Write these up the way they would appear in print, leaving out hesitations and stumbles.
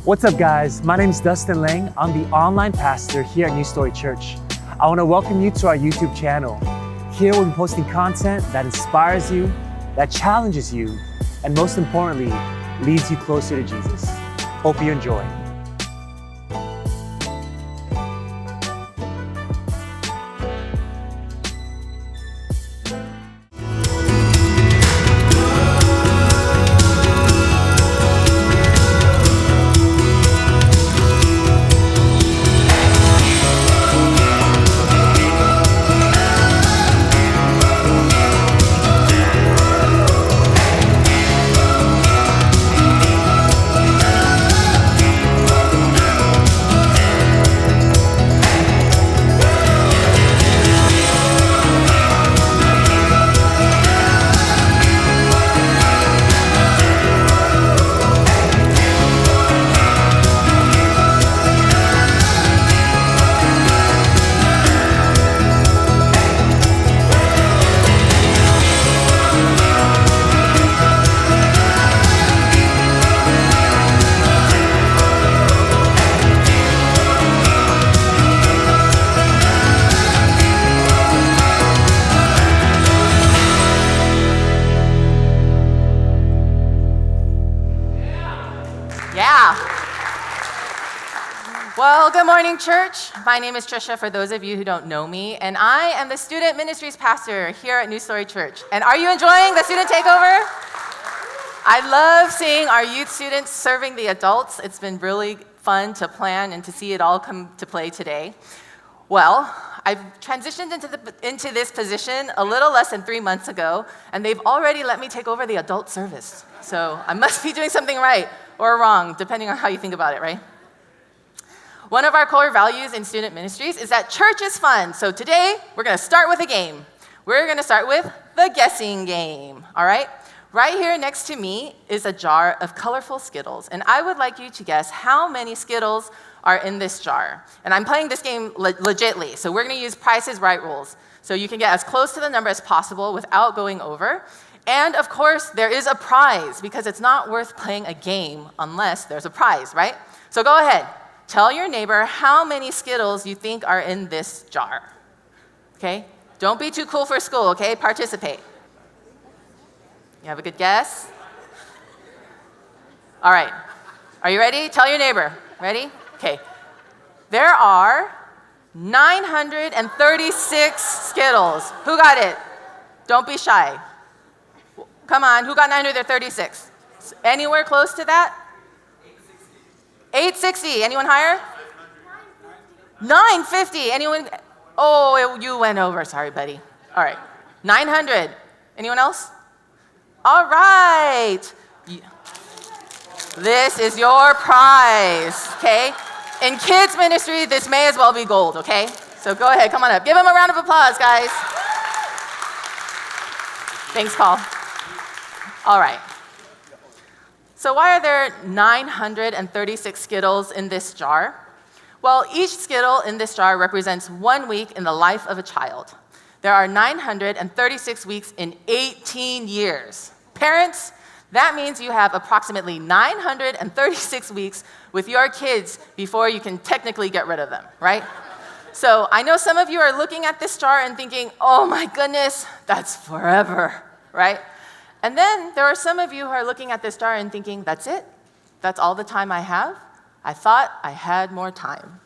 What's up, guys? My name is Dustin Lang. I'm the online pastor here at NewStory Church. I want to welcome you to our YouTube channel. Here we'll be posting content that inspires you, that challenges you, and most importantly, leads you closer to Jesus. Hope you enjoy. Well, good morning, church. My name is Tricia, for those of you who don't know me, and I am the Student Ministries Pastor here at NewStory Church. And are you enjoying the Student Takeover? I love seeing our youth students serving the adults. It's been really fun to plan and to see it all come to play today. Well, I've transitioned into this position a little less than 3 months ago, and they've already let me take over the adult service. So I must be doing something right or wrong, depending on how you think about it, right? One of our core values in student ministries is that church is fun. So today, we're going to start with a game. We're going to start with the guessing game, all right? Right here next to me is a jar of colorful Skittles, and I would like you to guess how many Skittles are in this jar. And I'm playing this game legitly, so we're going to use Price is Right rules. So you can get as close to the number as possible without going over. And of course, there is a prize, because it's not worth playing a game unless there's a prize, right? So go ahead. Tell your neighbor how many Skittles you think are in this jar, okay? Don't be too cool for school, okay? Participate. You have a good guess? All right. Are you ready? Tell your neighbor. Ready? Okay. There are 936 Skittles. Who got it? Don't be shy. Come on, who got 936? Anywhere close to that? 860. Anyone higher? 950. Anyone? Oh, you went over. Sorry, buddy. All right. 900. Anyone else? All right. This is your prize, okay? In kids ministry, this may as well be gold, okay? So go ahead. Come on up. Give them a round of applause, guys. Thanks, Paul. All right. So why are there 936 Skittles in this jar? Well, each Skittle in this jar represents 1 week in the life of a child. There are 936 weeks in 18 years. Parents, that means you have approximately 936 weeks with your kids before you can technically get rid of them, right? So I know some of you are looking at this jar and thinking, oh my goodness, that's forever, right? And then there are some of you who are looking at this jar and thinking, that's it? That's all the time I have? I thought I had more time.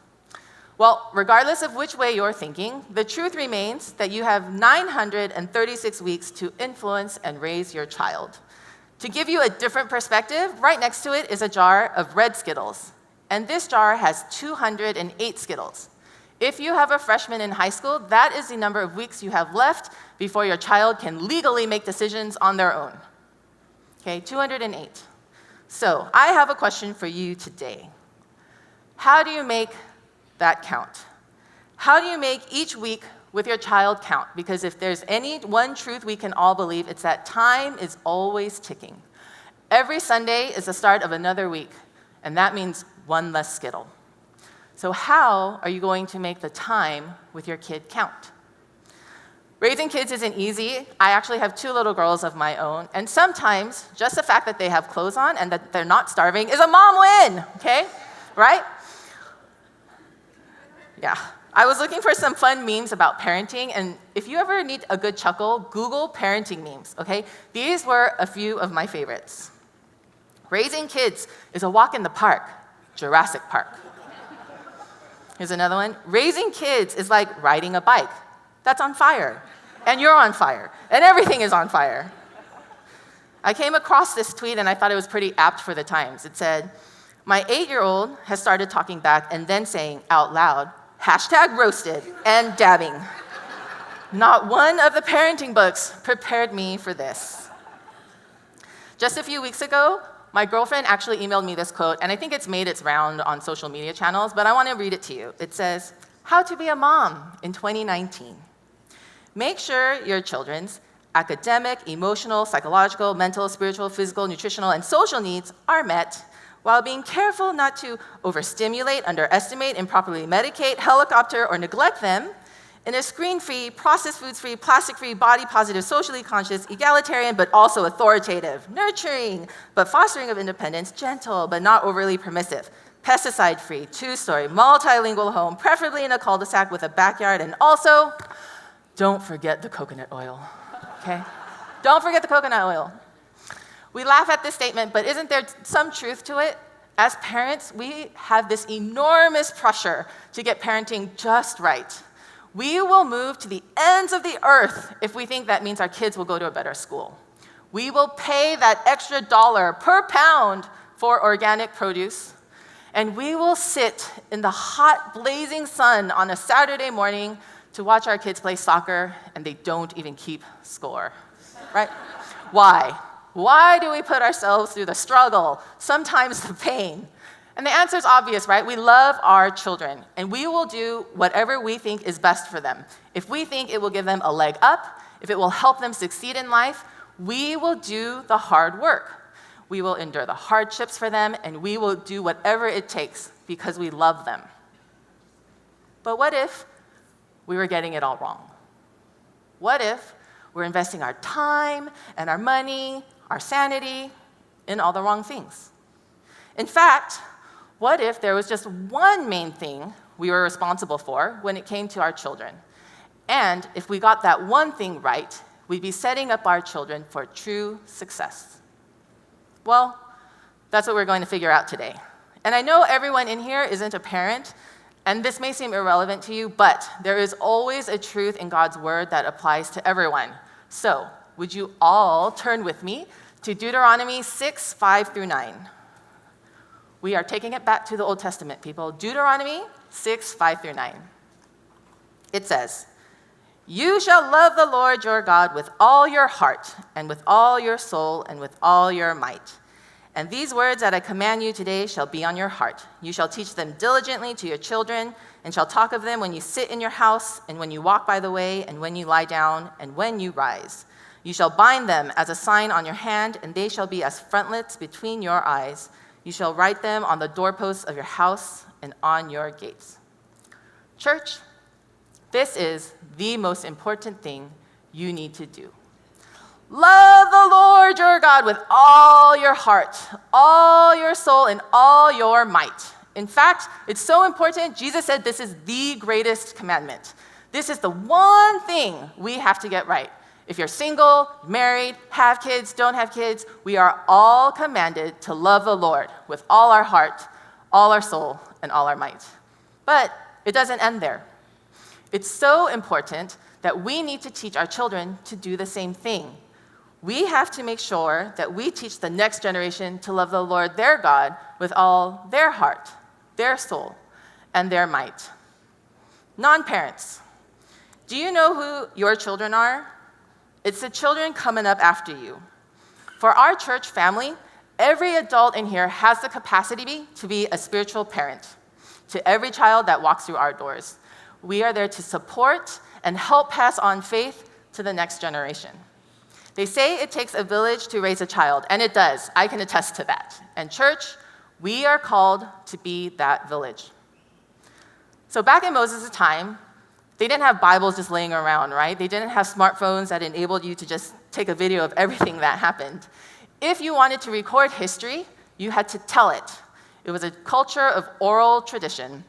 Well, regardless of which way you're thinking, the truth remains that you have 936 weeks to influence and raise your child. To give you a different perspective, right next to it is a jar of red Skittles. And this jar has 208 Skittles. If you have a freshman in high school, that is the number of weeks you have left before your child can legally make decisions on their own. Okay, 208. So I have a question for you today. How do you make that count? How do you make each week with your child count? Because if there's any one truth we can all believe, it's that time is always ticking. Every Sunday is the start of another week, and that means one less Skittle. So how are you going to make the time with your kid count? Raising kids isn't easy. I actually have 2 little girls of my own, and sometimes just the fact that they have clothes on and that they're not starving is a mom win, okay? Right? Yeah. I was looking for some fun memes about parenting, and if you ever need a good chuckle, Google parenting memes, okay? These were a few of my favorites. Raising kids is a walk in the park, Jurassic Park. Here's another one. Raising kids is like riding a bike that's on fire, and you're on fire, and everything is on fire. I came across this tweet, and I thought it was pretty apt for the times. It said, "My 8-year-old has started talking back and then saying out loud, #roasted and dabbing. Not one of the parenting books prepared me for this." Just a few weeks ago, my girlfriend actually emailed me this quote, and I think it's made its round on social media channels, but I want to read it to you. It says, "How to be a mom in 2019. Make sure your children's academic, emotional, psychological, mental, spiritual, physical, nutritional, and social needs are met while being careful not to overstimulate, underestimate, improperly medicate, helicopter, or neglect them in a screen-free, processed foods-free, plastic-free, body-positive, socially conscious, egalitarian, but also authoritative, nurturing, but fostering of independence, gentle, but not overly permissive, pesticide-free, 2-story, multilingual home, preferably in a cul-de-sac with a backyard, and also, don't forget the coconut oil, okay? Don't forget the coconut oil." We laugh at this statement, but isn't there some truth to it? As parents, we have this enormous pressure to get parenting just right. We will move to the ends of the earth if we think that means our kids will go to a better school. We will pay that extra dollar per pound for organic produce, and we will sit in the hot, blazing sun on a Saturday morning to watch our kids play soccer, and they don't even keep score, right? Why? Why do we put ourselves through the struggle, sometimes the pain? And the answer is obvious, right? We love our children, and we will do whatever we think is best for them. If we think it will give them a leg up, if it will help them succeed in life, we will do the hard work. We will endure the hardships for them, and we will do whatever it takes because we love them. But what if we were getting it all wrong? What if we're investing our time and our money, our sanity, in all the wrong things? In fact, what if there was just one main thing we were responsible for when it came to our children? And if we got that one thing right, we'd be setting up our children for true success. Well, that's what we're going to figure out today. And I know everyone in here isn't a parent, and this may seem irrelevant to you, but there is always a truth in God's word that applies to everyone. So, would you all turn with me to Deuteronomy 6, 5-9. We are taking it back to the Old Testament, people. Deuteronomy 6, 5-9. It says, "You shall love the Lord your God with all your heart, and with all your soul, and with all your might. And these words that I command you today shall be on your heart. You shall teach them diligently to your children, and shall talk of them when you sit in your house, and when you walk by the way, and when you lie down, and when you rise. You shall bind them as a sign on your hand, and they shall be as frontlets between your eyes. You shall write them on the doorposts of your house and on your gates." Church, this is the most important thing you need to do. Love the Lord your God with all your heart, all your soul, and all your might. In fact, it's so important, Jesus said this is the greatest commandment. This is the one thing we have to get right. If you're single, married, have kids, don't have kids, we are all commanded to love the Lord with all our heart, all our soul, and all our might. But it doesn't end there. It's so important that we need to teach our children to do the same thing. We have to make sure that we teach the next generation to love the Lord their God with all their heart, their soul, and their might. Non-parents, do you know who your children are? It's the children coming up after you. For our church family, every adult in here has the capacity to be a spiritual parent to every child that walks through our doors. We are there to support and help pass on faith to the next generation. They say it takes a village to raise a child, and it does. I can attest to that. And church, we are called to be that village. So back in Moses' time, They didn't have Bibles just laying around, right? They didn't have smartphones that enabled you to just take a video of everything that happened. If you wanted to record history, you had to tell it. It was a culture of oral tradition.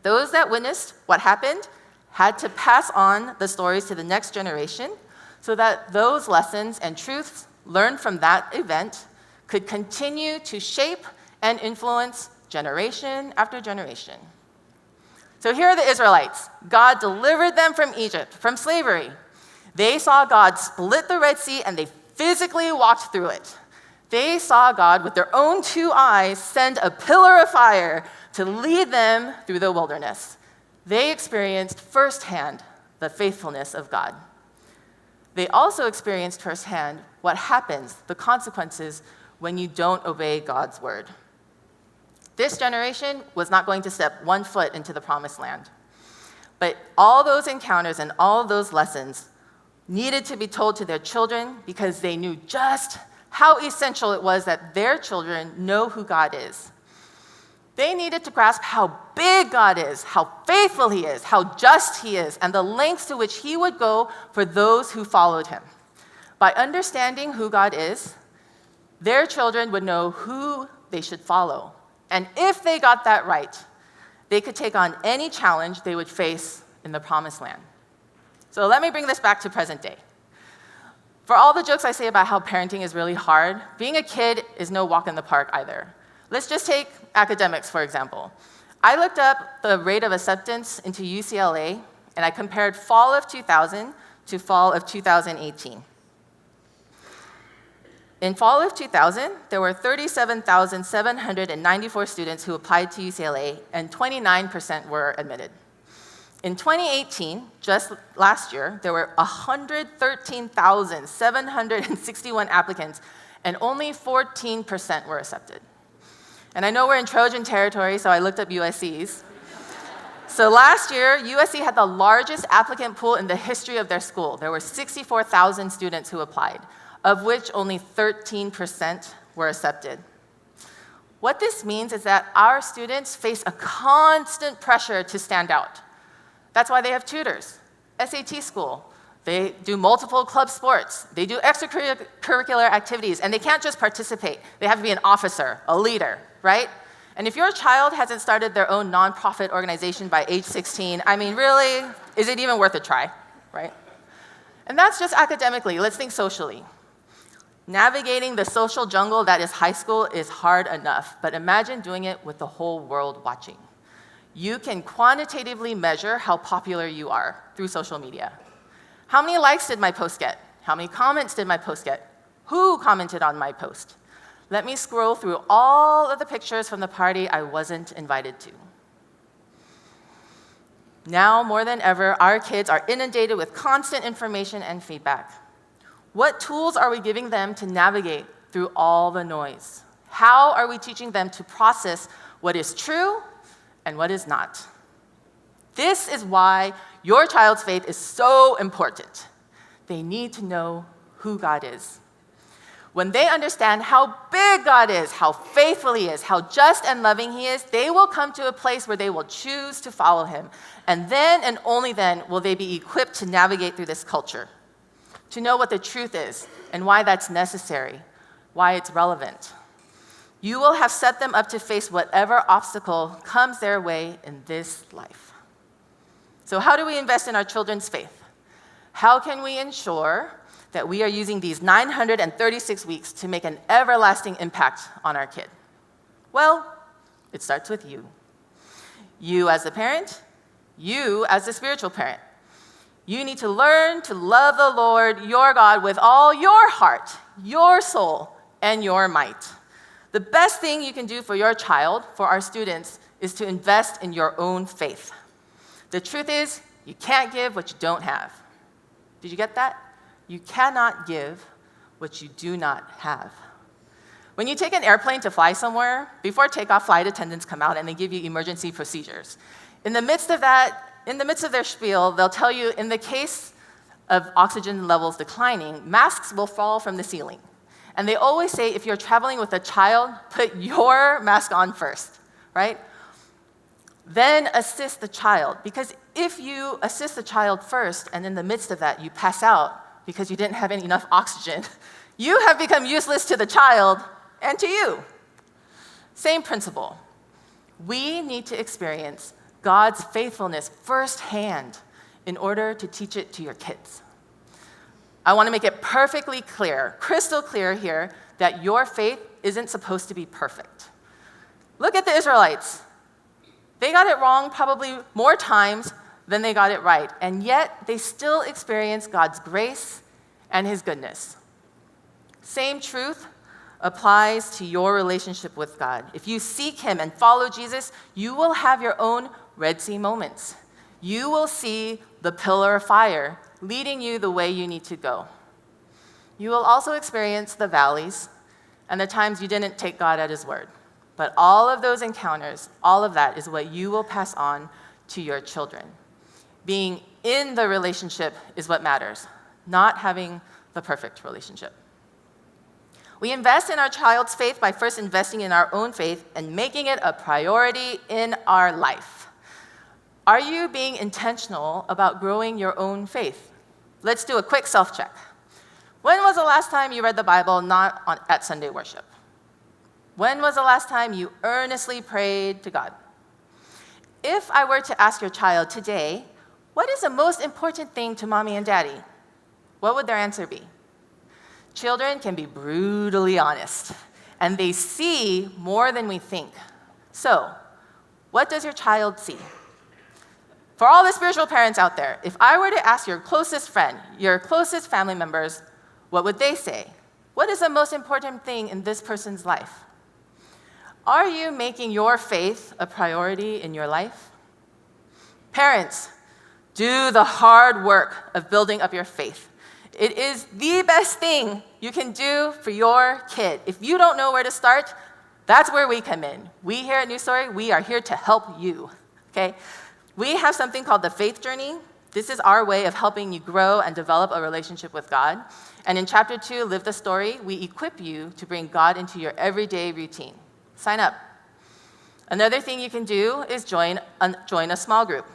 Those that witnessed what happened had to pass on the stories to the next generation so that those lessons and truths learned from that event could continue to shape and influence generation after generation. So here are the Israelites. God delivered them from Egypt, from slavery. They saw God split the Red Sea and they physically walked through it. They saw God with their own 2 eyes send a pillar of fire to lead them through the wilderness. They experienced firsthand the faithfulness of God. They also experienced firsthand what happens, the consequences, when you don't obey God's word. This generation was not going to step 1 foot into the promised land. But all those encounters and all those lessons needed to be told to their children because they knew just how essential it was that their children know who God is. They needed to grasp how big God is, how faithful he is, how just he is, and the lengths to which he would go for those who followed him. By understanding who God is, their children would know who they should follow. And if they got that right, they could take on any challenge they would face in the promised land. So let me bring this back to present day. For all the jokes I say about how parenting is really hard, being a kid is no walk in the park either. Let's just take academics, for example. I looked up the rate of acceptance into UCLA, and I compared fall of 2000 to fall of 2018. In fall of 2000, there were 37,794 students who applied to UCLA, and 29% were admitted. In 2018, just last year, there were 113,761 applicants, and only 14% were accepted. And I know we're in Trojan territory, so I looked up USC's. So last year, USC had the largest applicant pool in the history of their school. There were 64,000 students who applied, of which only 13% were accepted. What this means is that our students face a constant pressure to stand out. That's why they have tutors, SAT school. They do multiple club sports. They do extracurricular activities, and they can't just participate. They have to be an officer, a leader, right? And if your child hasn't started their own nonprofit organization by age 16, I mean, really, is it even worth a try, right? And that's just academically. Let's think socially. Navigating the social jungle that is high school is hard enough, but imagine doing it with the whole world watching. You can quantitatively measure how popular you are through social media. How many likes did my post get? How many comments did my post get? Who commented on my post? Let me scroll through all of the pictures from the party I wasn't invited to. Now, more than ever, our kids are inundated with constant information and feedback. What tools are we giving them to navigate through all the noise? How are we teaching them to process what is true and what is not? This is why your child's faith is so important. They need to know who God is. When they understand how big God is, how faithful he is, how just and loving he is, they will come to a place where they will choose to follow him. And then and only then will they be equipped to navigate through this culture, to know what the truth is and why that's necessary, why it's relevant. You will have set them up to face whatever obstacle comes their way in this life. So how do we invest in our children's faith? How can we ensure that we are using these 936 weeks to make an everlasting impact on our kid? Well, it starts with you. You as the parent, you as the spiritual parent. You need to learn to love the Lord, your God, with all your heart, your soul, and your might. The best thing you can do for your child, for our students, is to invest in your own faith. The truth is, you can't give what you don't have. Did you get that? You cannot give what you do not have. When you take an airplane to fly somewhere, before takeoff, flight attendants come out and they give you emergency procedures. In the midst of their spiel, they'll tell you, in the case of oxygen levels declining, masks will fall from the ceiling. And they always say, if you're traveling with a child, put your mask on first, right? Then assist the child, because if you assist the child first and in the midst of that you pass out because you didn't have enough oxygen, you have become useless to the child and to you. Same principle. We need to experience God's faithfulness firsthand in order to teach it to your kids. I want to make it perfectly clear, crystal clear here, that your faith isn't supposed to be perfect. Look at the Israelites. They got it wrong probably more times than they got it right, and yet they still experience God's grace and his goodness. Same truth applies to your relationship with God. If you seek him and follow Jesus, you will have your own Red Sea moments. You will see the pillar of fire leading you the way you need to go. You will also experience the valleys and the times you didn't take God at his word. But all of those encounters, all of that is what you will pass on to your children. Being in the relationship is what matters, not having the perfect relationship. We invest in our child's faith by first investing in our own faith and making it a priority in our life. Are you being intentional about growing your own faith? Let's do a quick self-check. When was the last time you read the Bible at Sunday worship? When was the last time you earnestly prayed to God? If I were to ask your child today, what is the most important thing to mommy and daddy? What would their answer be? Children can be brutally honest, and they see more than we think. So, what does your child see? For all the spiritual parents out there, if I were to ask your closest friend, your closest family members, what would they say? What is the most important thing in this person's life? Are you making your faith a priority in your life? Parents, do the hard work of building up your faith. It is the best thing you can do for your kid. If you don't know where to start, that's where we come in. We here at NewStory, we are here to help you, okay? We have something called the Faith Journey. This is our way of helping you grow and develop a relationship with God. And in Chapter 2, Live the Story, we equip you to bring God into your everyday routine. Sign up. Another thing you can do is join a small group.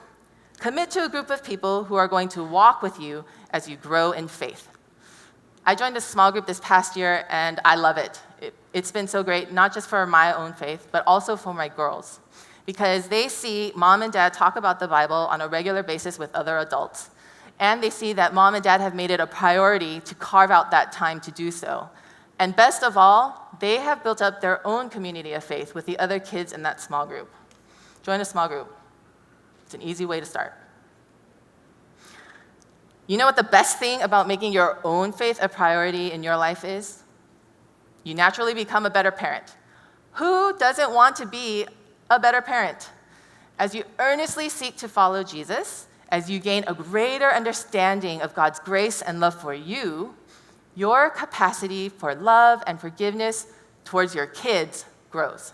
Commit to a group of people who are going to walk with you as you grow in faith. I joined a small group this past year, and I love it. It's been so great, not just for my own faith, but also for my girls, because they see mom and dad talk about the Bible on a regular basis with other adults, and they see that mom and dad have made it a priority to carve out that time to do so. And best of all, they have built up their own community of faith with the other kids in that small group. Join a small group. It's an easy way to start. You know what the best thing about making your own faith a priority in your life is? You naturally become a better parent. Who doesn't want to be a better parent? As you earnestly seek to follow Jesus, as you gain a greater understanding of God's grace and love for you, your capacity for love and forgiveness towards your kids grows.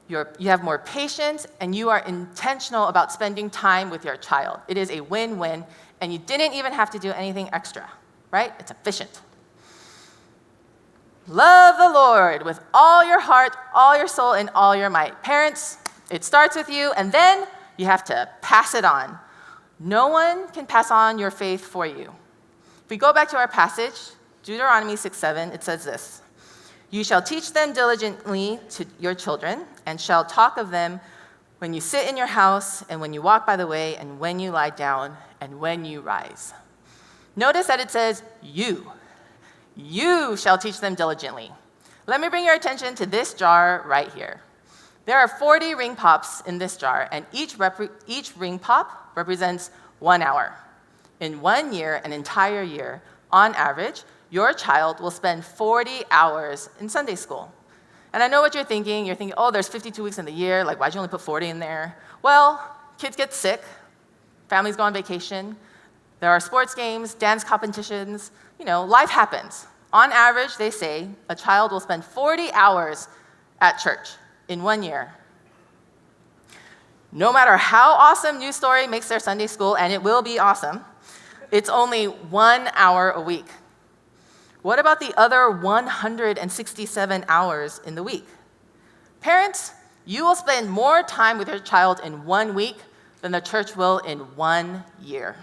You have more patience, and you are intentional about spending time with your child. It is a win-win, and you didn't even have to do anything extra, right? It's efficient. Love the Lord with all your heart, all your soul, and all your might. Parents, it starts with you, and then you have to pass it on. No one can pass on your faith for you. If we go back to our passage, Deuteronomy 6:7, it says this: "You shall teach them diligently to your children, and shall talk of them when you sit in your house, and when you walk by the way, and when you lie down, and when you rise." Notice that it says you. You shall teach them diligently. Let me bring your attention to this jar right here. There are 40 ring pops in this jar, and each ring pop represents 1 hour. In 1 year, an entire year, on average, your child will spend 40 hours in Sunday school. And I know what you're thinking. You're thinking, oh, there's 52 weeks in the year. Like, why'd you only put 40 in there? Well, kids get sick. Families go on vacation. There are sports games, dance competitions. Life happens. On average, they say a child will spend 40 hours at church in 1 year. No matter how awesome NewStory makes their Sunday school, and it will be awesome, it's only 1 hour a week. What about the other 167 hours in the week? Parents, you will spend more time with your child in 1 week than the church will in 1 year.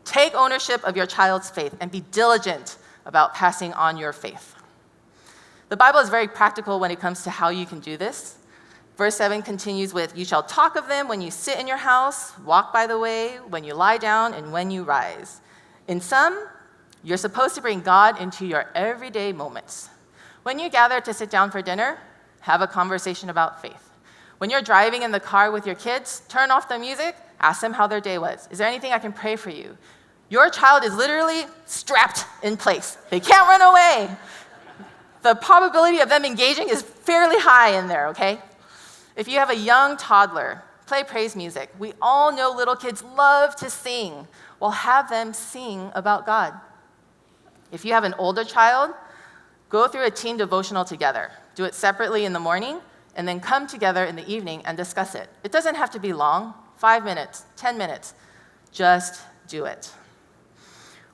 Take ownership of your child's faith and be diligent about passing on your faith. The Bible is very practical when it comes to how you can do this. Verse 7 continues with, "You shall talk of them when you sit in your house, walk by the way, when you lie down, and when you rise." In sum, you're supposed to bring God into your everyday moments. When you gather to sit down for dinner, have a conversation about faith. When you're driving in the car with your kids, turn off the music, ask them how their day was. Is there anything I can pray for you? Your child is literally strapped in place. They can't run away. The probability of them engaging is fairly high in there, okay? If you have a young toddler, play praise music. We all know little kids love to sing. Well, have them sing about God. If you have an older child, go through a teen devotional together. Do it separately in the morning, and then come together in the evening and discuss it. It doesn't have to be long, 5 minutes, 10 minutes. Just do it.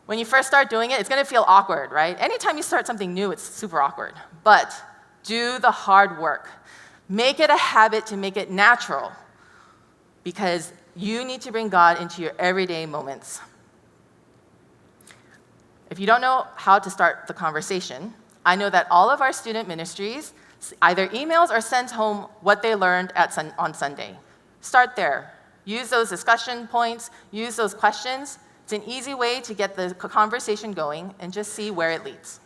When you first start doing it, it's going to feel awkward, right? Anytime you start something new, it's super awkward. But do the hard work. Make it a habit to make it natural, because you need to bring God into your everyday moments. If you don't know how to start the conversation, I know that all of our student ministries either emails or sends home what they learned on Sunday. Start there. Use those discussion points, use those questions. It's an easy way to get the conversation going and just see where it leads.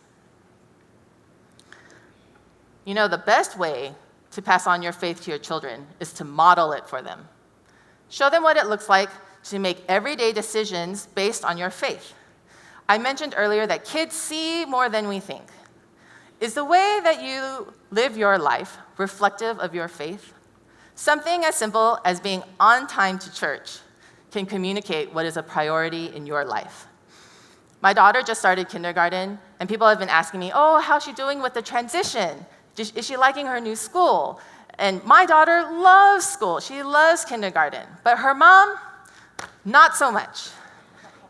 You know, the best way to pass on your faith to your children is to model it for them. Show them what it looks like to make everyday decisions based on your faith. I mentioned earlier that kids see more than we think. Is the way that you live your life reflective of your faith? Something as simple as being on time to church can communicate what is a priority in your life. My daughter just started kindergarten, and people have been asking me, "Oh, how's she doing with the transition? Is she liking her new school?" And my daughter loves school. She loves kindergarten. But her mom, not so much.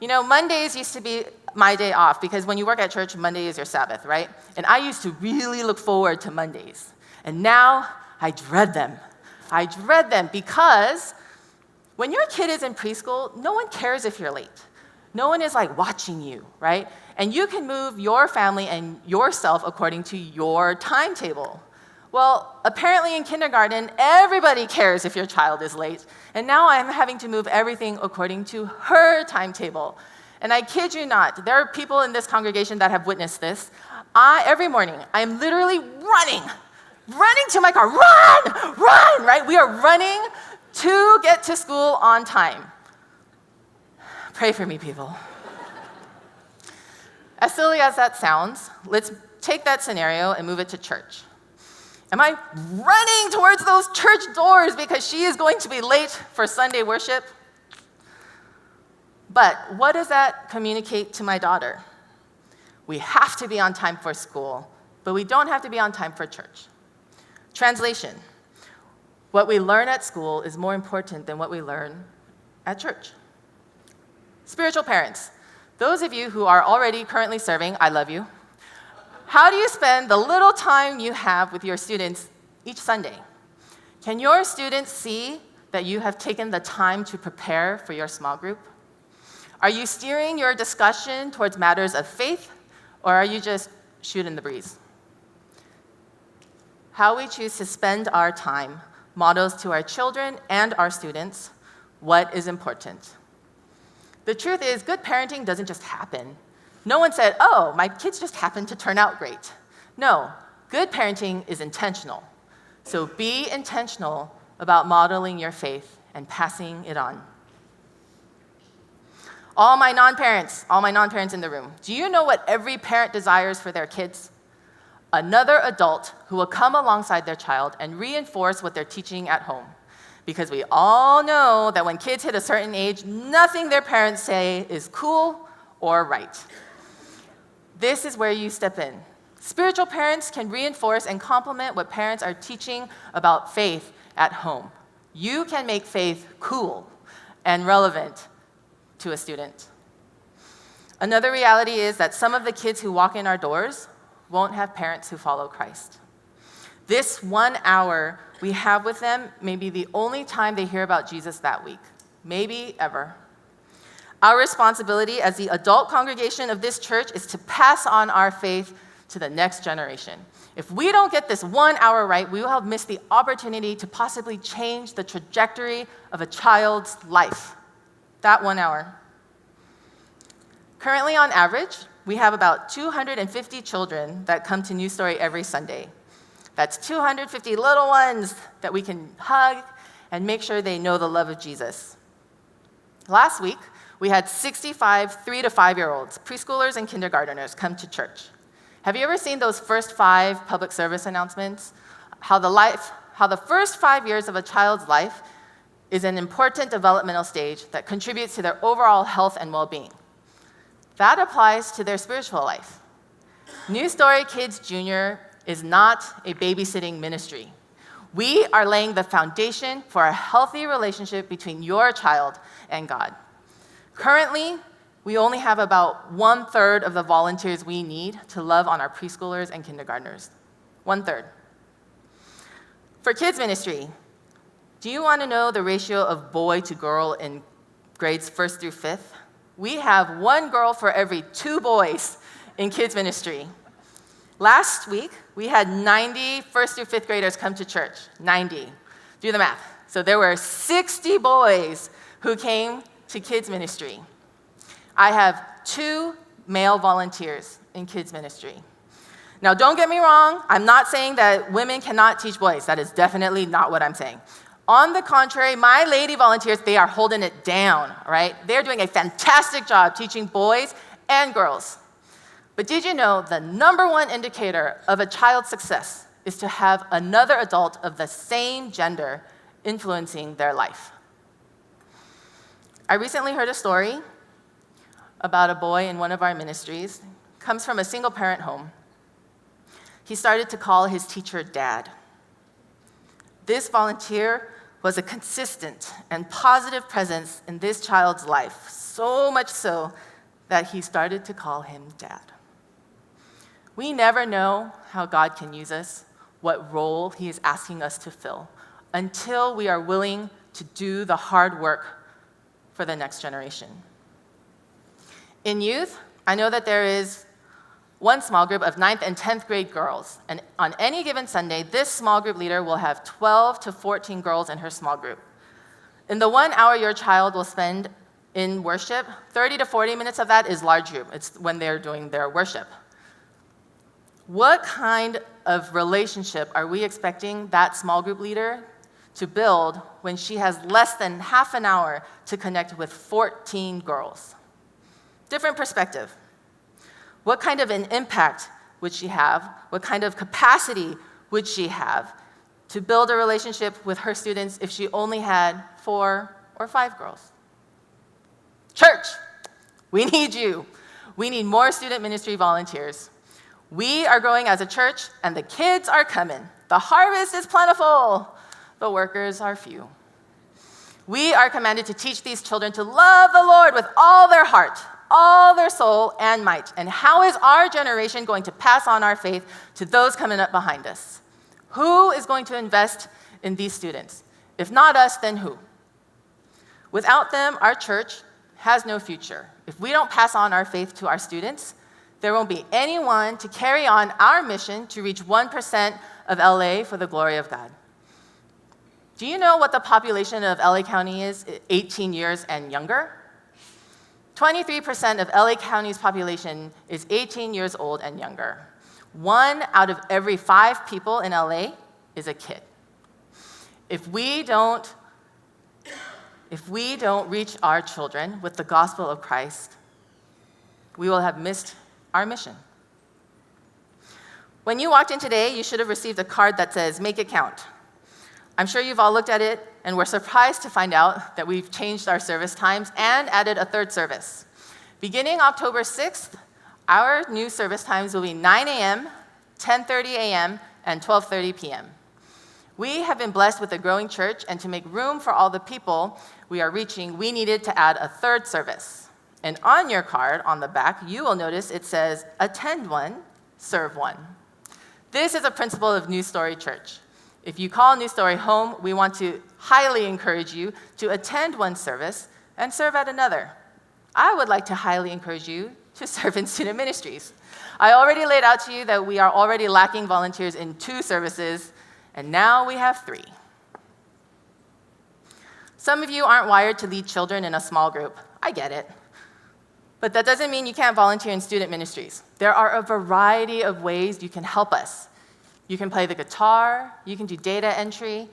You know, Mondays used to be my day off, because when you work at church, Monday is your Sabbath, right? And I used to really look forward to Mondays. And now I dread them. I dread them because when your kid is in preschool, no one cares if you're late. No one is like watching you, right? And you can move your family and yourself according to your timetable. Well, apparently in kindergarten, everybody cares if your child is late. And now I'm having to move everything according to her timetable. And I kid you not, there are people in this congregation that have witnessed this. Every morning, I'm literally running to my car. Run, right? We are running to get to school on time. Pray for me, people. As silly as that sounds, let's take that scenario and move it to church. Am I running towards those church doors because she is going to be late for Sunday worship? But what does that communicate to my daughter? We have to be on time for school, but we don't have to be on time for church. Translation: what we learn at school is more important than what we learn at church. Spiritual parents, those of you who are already currently serving, I love you. How do you spend the little time you have with your students each Sunday? Can your students see that you have taken the time to prepare for your small group? Are you steering your discussion towards matters of faith, or are you just shooting the breeze? How we choose to spend our time models to our children and our students what is important. The truth is, good parenting doesn't just happen. No one said, "Oh, my kids just happen to turn out great." No, good parenting is intentional. So be intentional about modeling your faith and passing it on. All my non-parents in the room, do you know what every parent desires for their kids? Another adult who will come alongside their child and reinforce what they're teaching at home. Because we all know that when kids hit a certain age, nothing their parents say is cool or right. This is where you step in. Spiritual parents can reinforce and complement what parents are teaching about faith at home. You can make faith cool and relevant to a student. Another reality is that some of the kids who walk in our doors won't have parents who follow Christ. This 1 hour we have with them may be the only time they hear about Jesus that week, maybe ever. Our responsibility as the adult congregation of this church is to pass on our faith to the next generation. If we don't get this 1 hour right, we will have missed the opportunity to possibly change the trajectory of a child's life. That 1 hour. Currently, on average, we have about 250 children that come to NewStory every Sunday. That's 250 little ones that we can hug and make sure they know the love of Jesus. Last week, we had 65 3 to 5-year-olds, preschoolers and kindergartners, come to church. Have you ever seen those first 5 public service announcements? How the first 5 years of a child's life is an important developmental stage that contributes to their overall health and well-being. That applies to their spiritual life. NewStory Kids Junior is not a babysitting ministry. We are laying the foundation for a healthy relationship between your child and God. Currently, we only have about 1/3 of the volunteers we need to love on our preschoolers and kindergartners. 1/3. For kids ministry, do you want to know the ratio of boy to girl in grades 1st through 5th? We have 1 girl for every 2 boys in kids ministry. Last week, we had 90 1st through 5th graders come to church. 90. Do the math. So there were 60 boys who came to kids ministry. I have 2 male volunteers in kids ministry. Now, don't get me wrong. I'm not saying that women cannot teach boys. That is definitely not what I'm saying. On the contrary, my lady volunteers, they are holding it down, right? They're doing a fantastic job teaching boys and girls. But did you know the #1 indicator of a child's success is to have another adult of the same gender influencing their life? I recently heard a story about a boy in one of our ministries. Comes from a single-parent home. He started to call his teacher Dad. This volunteer was a consistent and positive presence in this child's life, so much so that he started to call him Dad. We never know how God can use us, what role He is asking us to fill, until we are willing to do the hard work for the next generation. In youth, I know that there is one small group of 9th and 10th grade girls, and on any given Sunday, this small group leader will have 12 to 14 girls in her small group. In the 1 hour your child will spend in worship, 30 to 40 minutes of that is large group. It's when they're doing their worship. What kind of relationship are we expecting that small group leader to build when she has less than half an hour to connect with 14 girls? Different perspective. What kind of an impact would she have? What kind of capacity would she have to build a relationship with her students if she only had 4 or 5 girls? Church, we need you. We need more student ministry volunteers. We are growing as a church, and the kids are coming. The harvest is plentiful. The workers are few. We are commanded to teach these children to love the Lord with all their heart, all their soul and might. And how is our generation going to pass on our faith to those coming up behind us? Who is going to invest in these students? If not us, then who? Without them, our church has no future. If we don't pass on our faith to our students, there won't be anyone to carry on our mission to reach 1% of LA for the glory of God. Do you know what the population of LA County is 18 years and younger? 23% of LA County's population is 18 years old and younger. 1 out of every 5 people in LA is a kid. If we don't reach our children with the gospel of Christ, we will have missed our mission. When you walked in today, you should have received a card that says, "Make it count." I'm sure you've all looked at it and were surprised to find out that we've changed our service times and added a 3rd service. Beginning October 6th, our new service times will be 9 a.m., 10:30 a.m., and 12:30 p.m. We have been blessed with a growing church, and to make room for all the people we are reaching, we needed to add a 3rd service. And on your card, on the back, you will notice it says, "Attend one, serve one." This is a principle of NewStory Church. If you call NewStory home, we want to highly encourage you to attend one service and serve at another. I would like to highly encourage you to serve in student ministries. I already laid out to you that we are already lacking volunteers in 2 services, and now we have 3. Some of you aren't wired to lead children in a small group. I get it. But that doesn't mean you can't volunteer in student ministries. There are a variety of ways you can help us. You can play the guitar, you can do data entry,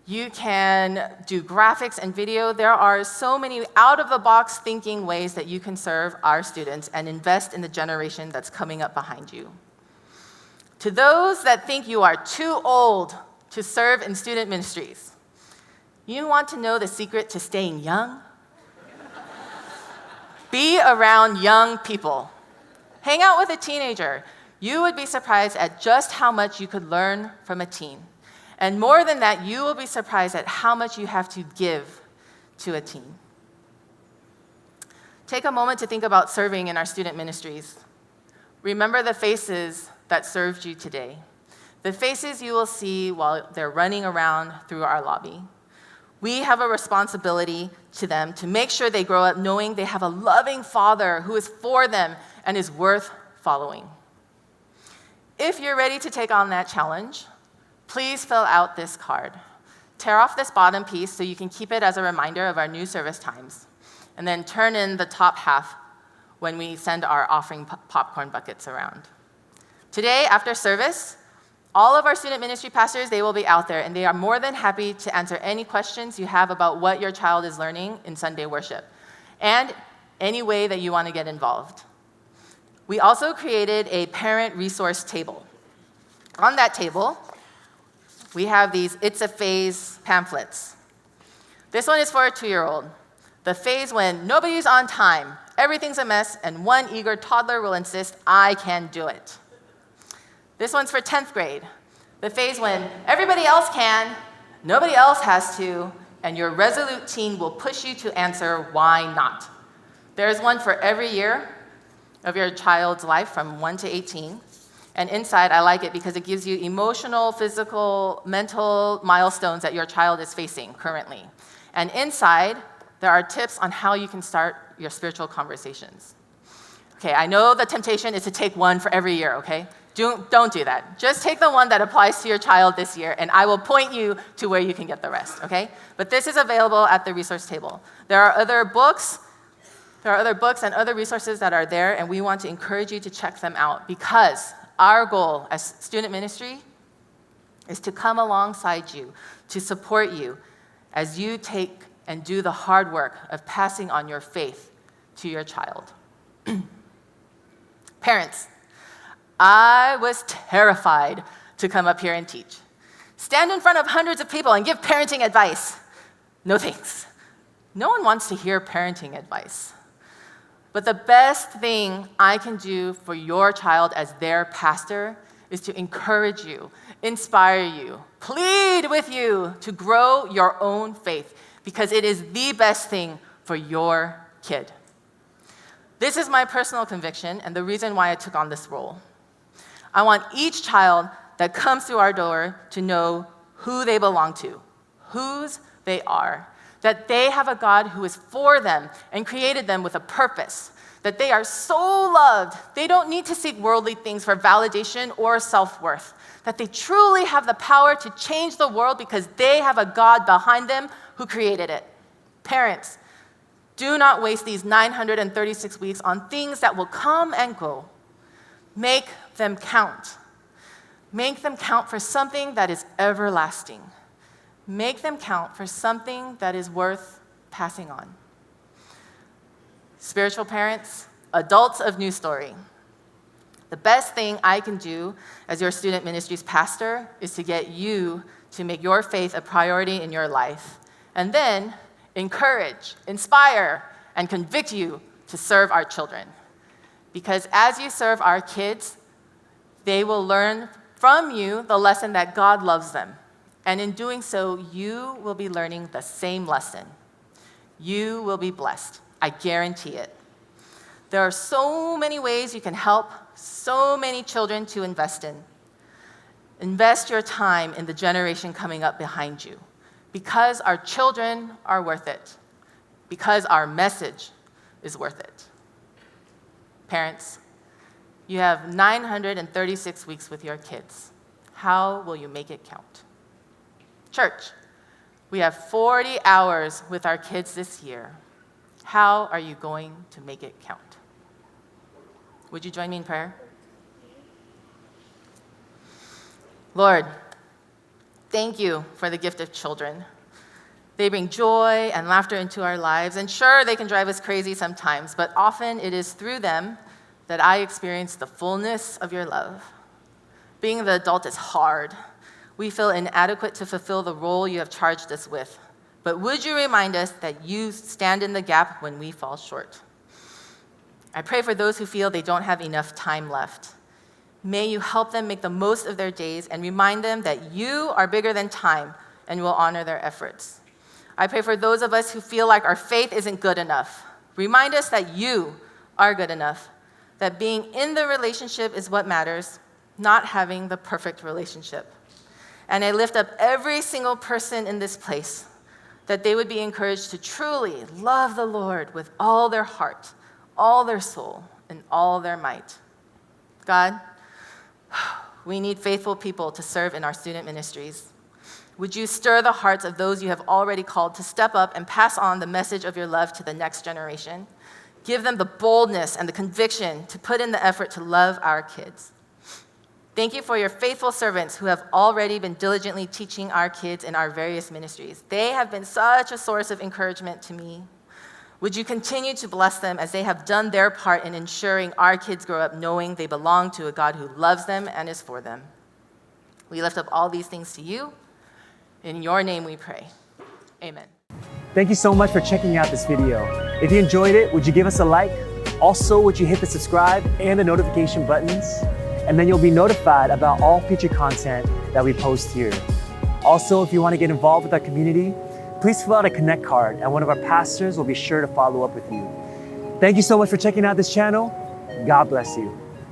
you can do graphics and video. There are so many out-of-the-box thinking ways that you can serve our students and invest in the generation that's coming up behind you. To those that think you are too old to serve in student ministries, you want to know the secret to staying young? Be around young people. Hang out with a teenager. You would be surprised at just how much you could learn from a teen. And more than that, you will be surprised at how much you have to give to a teen. Take a moment to think about serving in our student ministries. Remember the faces that served you today, the faces you will see while they're running around through our lobby. We have a responsibility to them to make sure they grow up knowing they have a loving Father who is for them and is worth following. If you're ready to take on that challenge, please fill out this card. Tear off this bottom piece so you can keep it as a reminder of our new service times, and then turn in the top half when we send our offering popcorn buckets around. Today, after service, all of our student ministry pastors, they will be out there, and they are more than happy to answer any questions you have about what your child is learning in Sunday worship, and any way that you want to get involved. We also created a parent resource table. On that table, we have these It's a Phase pamphlets. This one is for a 2-year-old. The phase when nobody's on time, everything's a mess, and one eager toddler will insist, I can do it. This one's for 10th grade. The phase when everybody else can, nobody else has to, and your resolute teen will push you to answer why not. There's one for every year of your child's life from 1 to 18. And inside, I like it because it gives you emotional, physical, mental milestones that your child is facing currently. And inside, there are tips on how you can start your spiritual conversations. Okay, I know the temptation is to take one for every year, okay? Don't do that. Just take the one that applies to your child this year, and I will point you to where you can get the rest, okay? But this is available at the resource table. There are other books and other resources that are there, and we want to encourage you to check them out because our goal as student ministry is to come alongside you, to support you as you take and do the hard work of passing on your faith to your child. Parents, I was terrified to come up here and teach. Stand in front of hundreds of people and give parenting advice. No thanks. No one wants to hear parenting advice. But the best thing I can do for your child as their pastor is to encourage you, inspire you, plead with you to grow your own faith because it is the best thing for your kid. This is my personal conviction and the reason why I took on this role. I want each child that comes through our door to know who they belong to, whose they are, that they have a God who is for them and created them with a purpose, that they are so loved, they don't need to seek worldly things for validation or self-worth, that they truly have the power to change the world because they have a God behind them who created it. Parents, do not waste these 936 weeks on things that will come and go. Make them count. Make them count for something that is everlasting. Make them count for something that is worth passing on. Spiritual parents, adults of NewStory, the best thing I can do as your student ministries pastor is to get you to make your faith a priority in your life, and then encourage, inspire, and convict you to serve our children. Because as you serve our kids, they will learn from you the lesson that God loves them. And in doing so, you will be learning the same lesson. You will be blessed. I guarantee it. There are so many ways you can help so many children to invest in. Invest your time in the generation coming up behind you, because our children are worth it, because our message is worth it. Parents, you have 936 weeks with your kids. How will you make it count? Church, we have 40 hours with our kids this year. How are you going to make it count? Would you join me in prayer? Lord, thank you for the gift of children. They bring joy and laughter into our lives, and sure, they can drive us crazy sometimes, but often it is through them that I experience the fullness of your love. Being the adult is hard. We feel inadequate to fulfill the role you have charged us with. But would you remind us that you stand in the gap when we fall short? I pray for those who feel they don't have enough time left. May you help them make the most of their days and remind them that you are bigger than time and will honor their efforts. I pray for those of us who feel like our faith isn't good enough. Remind us that you are good enough, that being in the relationship is what matters, not having the perfect relationship. And I lift up every single person in this place, that they would be encouraged to truly love the Lord with all their heart, all their soul, and all their might. God, we need faithful people to serve in our student ministries. Would you stir the hearts of those you have already called to step up and pass on the message of your love to the next generation? Give them the boldness and the conviction to put in the effort to love our kids. Thank you for your faithful servants who have already been diligently teaching our kids in our various ministries. They have been such a source of encouragement to me. Would you continue to bless them as they have done their part in ensuring our kids grow up knowing they belong to a God who loves them and is for them? We lift up all these things to you. In your name we pray. Amen. Thank you so much for checking out this video. If you enjoyed it, would you give us a like? Also, would you hit the subscribe and the notification buttons? And then you'll be notified about all future content that we post here. Also, if you want to get involved with our community, please fill out a Connect card and one of our pastors will be sure to follow up with you. Thank you so much for checking out this channel. God bless you.